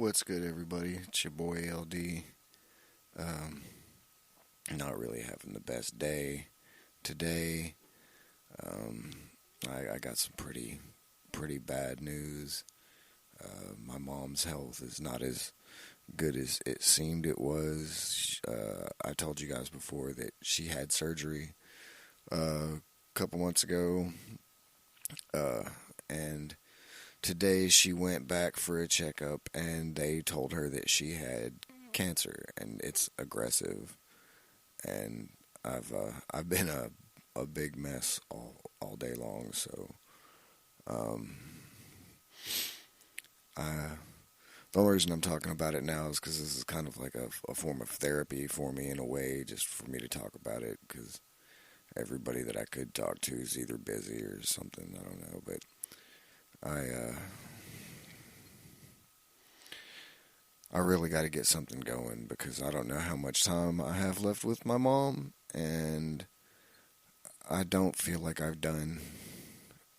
What's good, everybody? It's your boy LD. Um, Not really having the best day today. Um, I got some pretty bad news. My mom's health is not as good as it seemed it was. I told you guys before that she had surgery a couple months ago, uh, and today she went back for a checkup, and they told her that she had cancer, and it's aggressive. And I've been a big mess all day long. So um, I the only reason I'm talking about it now is because this is kind of like a form of therapy for me in a way, just for me to talk about it. Because everybody that I could talk to is either busy or something. I don't know, but I I really got to get something going because I don't know how much time I have left with my mom, and I don't feel like I've done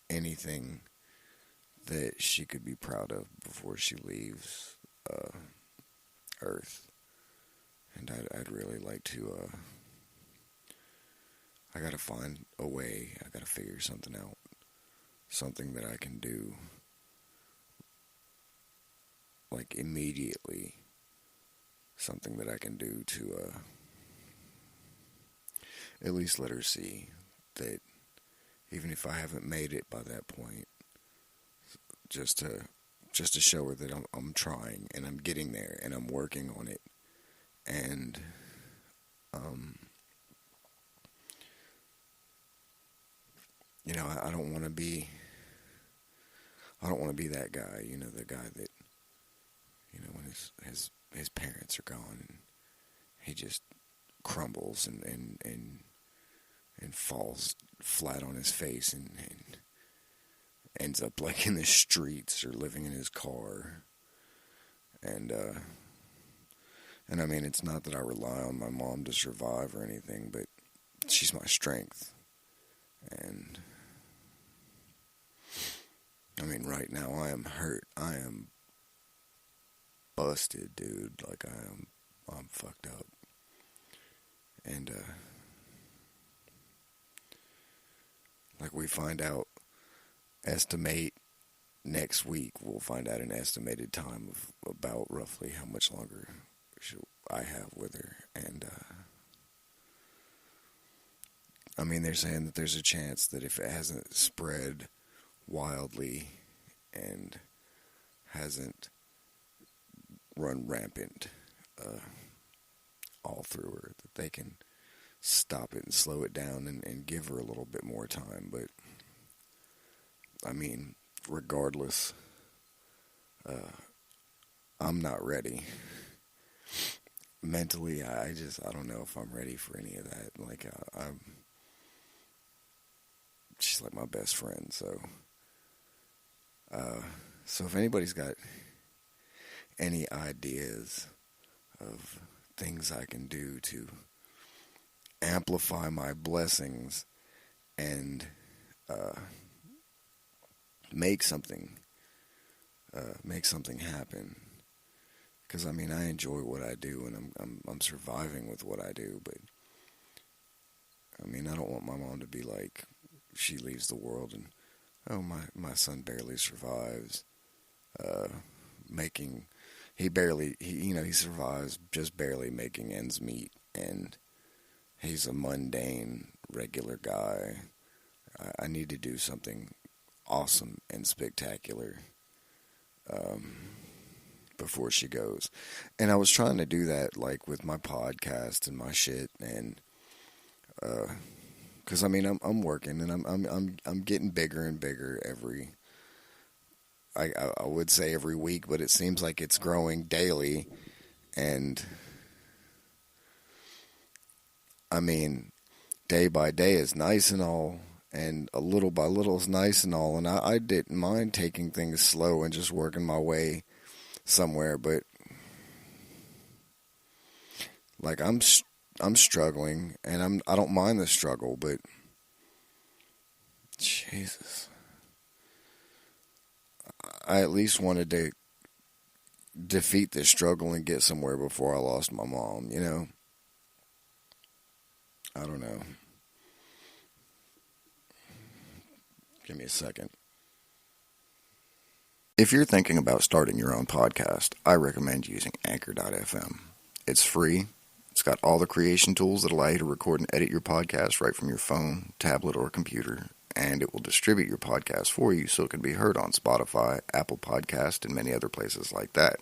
anything that she could be proud of before she leaves Earth. And I'd really like to. I gotta find a way. I gotta figure something out. Something that I can do, like immediately. Something that I can do to at least let her see that even if I haven't made it by that point, just to show her that I'm trying and I'm getting there and I'm working on it. And um, I don't want to be that guy. The guy that when his parents are gone and he just crumbles and falls flat on his face and ends up like in the streets or living in his car. And I mean, it's not that I rely on my mom to survive or anything, but she's my strength. And I mean, right now I am hurt. I am busted, dude. Like I'm fucked up. And like we find out, estimate next week, we'll find out an estimated time of about roughly how much longer I have with her. And I mean, they're saying that there's a chance that if it hasn't spread wildly and hasn't run rampant all through her, that they can stop it and slow it down and give her a little bit more time. But I mean, regardless, I'm not ready. Mentally, I don't know if I'm ready for any of that. Like, she's like my best friend, so if anybody's got any ideas of things I can do to amplify my blessings and make something happen. Because I mean, I enjoy what I do, and I'm surviving with what I do. But I mean, I don't want my mom to be like, she leaves the world and, oh, my son barely survives. He survives just barely making ends meet, and he's a mundane, regular guy. I need to do something awesome and spectacular before she goes. And I was trying to do that, like, with my podcast and my shit, and because I mean, I'm working, and I'm getting bigger and bigger I would say every week, but it seems like it's growing daily. And I mean, day by day is nice and all, and a little by little is nice and all. And I didn't mind taking things slow and just working my way somewhere, but like I'm struggling, and I don't mind the struggle, but Jesus, I at least wanted to defeat this struggle and get somewhere before I lost my mom, you know? I don't know. Give me a second. If you're thinking about starting your own podcast, I recommend using Anchor.fm. It's free. It's got all the creation tools that allow you to record and edit your podcast right from your phone, tablet, or computer, and it will distribute your podcast for you so it can be heard on Spotify, Apple Podcast, and many other places like that.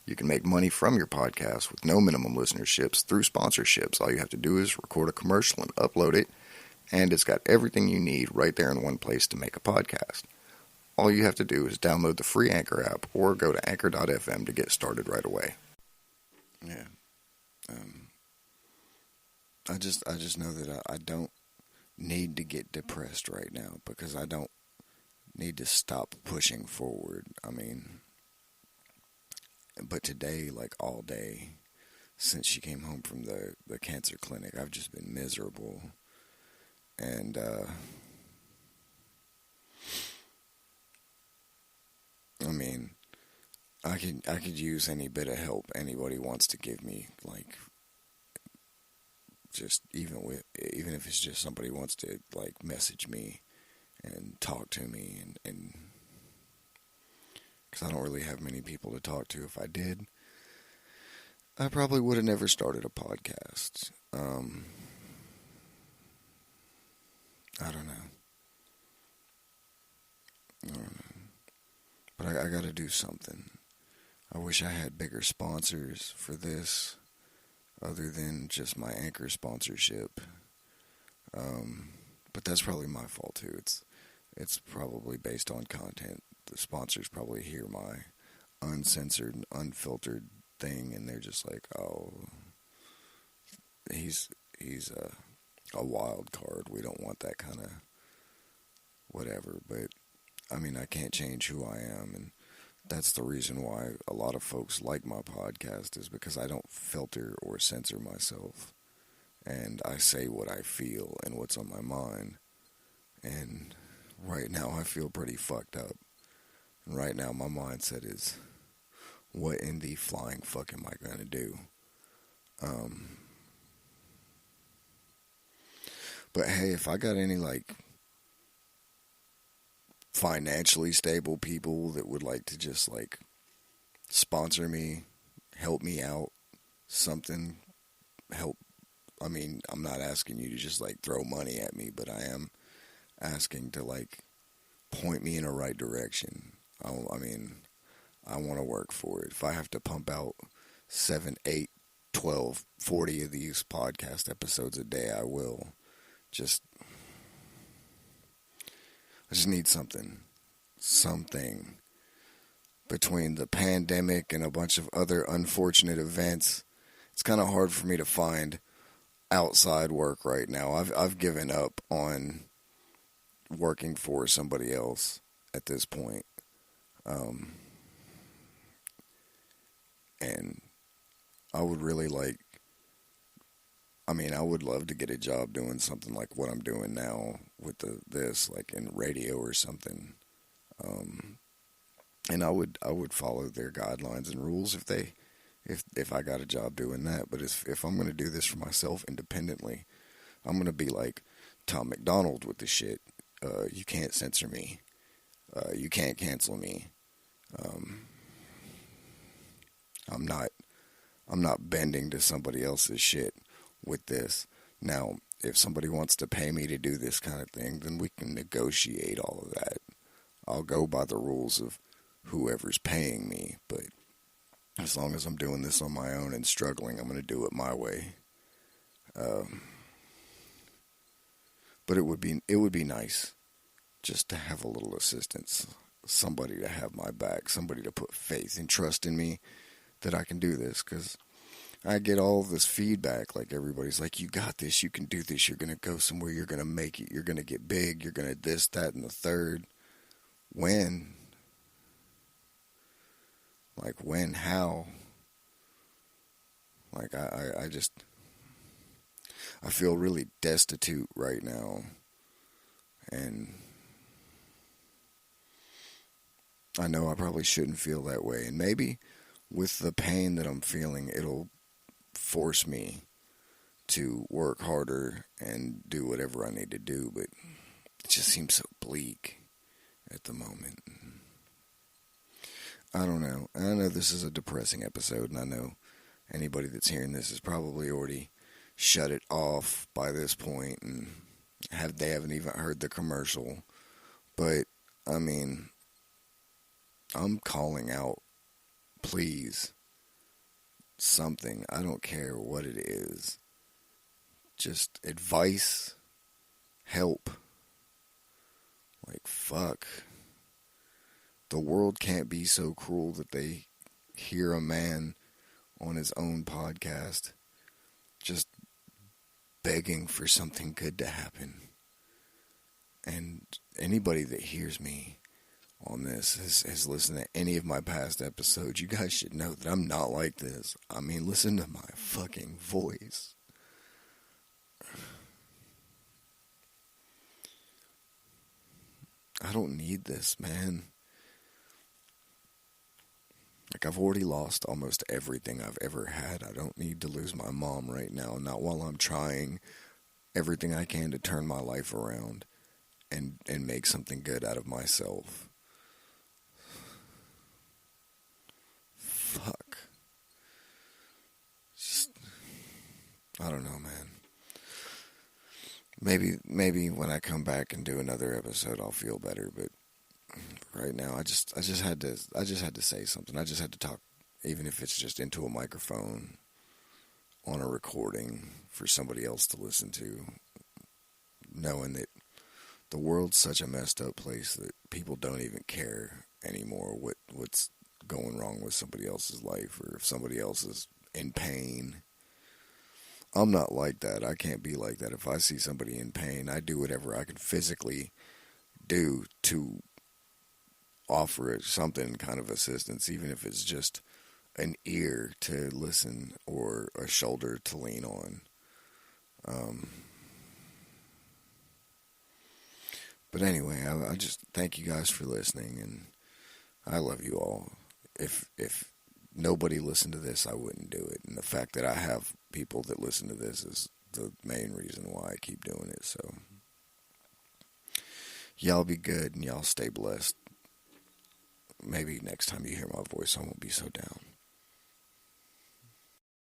You can make money from your podcast with no minimum listenerships through sponsorships. All you have to do is record a commercial and upload it, and it's got everything you need right there in one place to make a podcast. All you have to do is download the free Anchor app or go to Anchor.fm to get started right away. Yeah. I just know that I don't need to get depressed right now because I don't need to stop pushing forward. I mean, but today, like all day, since she came home from the cancer clinic, I've just been miserable. And, I mean, I could use any bit of help anybody wants to give me, like, just even if it's just somebody wants to, like, message me and talk to me, and because I don't really have many people to talk to. If I did, I probably would have never started a podcast. I don't know. But I got to do something. I wish I had bigger sponsors for this, other than just my Anchor sponsorship. But that's probably my fault too. It's probably based on content. The sponsors probably hear my uncensored and unfiltered thing, and they're just like, "Oh, he's a wild card. We don't want that kind of whatever." But I mean, I can't change who I am, and that's the reason why a lot of folks like my podcast, is because I don't filter or censor myself, and I say what I feel and what's on my mind. And right now I feel pretty fucked up. And right now my mindset is, what in the flying fuck am I going to do? But hey, if I got any, like, financially stable people that would like to just, like, sponsor me, help me out, something, help. I mean, I'm not asking you to just, like, throw money at me, but I am asking to, like, point me in a right direction. I mean, I want to work for it. If I have to pump out 7, 8, 12, 40 of these podcast episodes a day, I will. I just need something between the pandemic and a bunch of other unfortunate events. It's kind of hard for me to find outside work right now. I've given up on working for somebody else at this point. And I would really I would love to get a job doing something like what I'm doing now with this, like in radio or something. And I would follow their guidelines and rules if I got a job doing that. But if I'm going to do this for myself independently, I'm going to be like Tom McDonald with the shit. You can't censor me. You can't cancel me. I'm not bending to somebody else's shit with this. Now, if somebody wants to pay me to do this kind of thing, then we can negotiate all of that. I'll go by the rules of whoever's paying me, but as long as I'm doing this on my own and struggling, I'm going to do it my way. But it would be nice just to have a little assistance, somebody to have my back, somebody to put faith and trust in me that I can do this, because I get all this feedback, like everybody's like, you got this, you can do this, you're going to go somewhere, you're going to make it, you're going to get big, you're going to this, that, and the third. When? Like, when? How? Like, I feel really destitute right now, and I know I probably shouldn't feel that way, and maybe with the pain that I'm feeling, it'll force me to work harder and do whatever I need to do, but it just seems so bleak at the moment. I don't know. I know this is a depressing episode, and I know anybody that's hearing this has probably already shut it off by this point, and they haven't even heard the commercial. But I mean, I'm calling out, please, something. I don't care what it is. Just advice, help. Like, fuck. The world can't be so cruel that they hear a man on his own podcast just begging for something good to happen. And anybody that hears me on this has listened to any of my past episodes, you guys should know that I'm not like this. I mean, listen to my fucking voice. I don't need this, man. Like, I've already lost almost everything I've ever had. I don't need to lose my mom right now, not while I'm trying everything I can to turn my life around and make something good out of myself. Fuck. Just, I don't know, man. Maybe when I come back and do another episode, I'll feel better. But right now, I just had to say something. I just had to talk, even if it's just into a microphone on a recording for somebody else to listen to, knowing that the world's such a messed up place that people don't even care anymore what's going wrong with somebody else's life, or if somebody else is in pain. I'm not like that. I can't be like that. If I see somebody in pain, I do whatever I can physically do to offer it something kind of assistance, even if it's just an ear to listen or a shoulder to lean on. But anyway, I just thank you guys for listening, and I love you all. If nobody listened to this, I wouldn't do it. And the fact that I have people that listen to this is the main reason why I keep doing it. So, y'all be good and y'all stay blessed. Maybe next time you hear my voice, I won't be so down.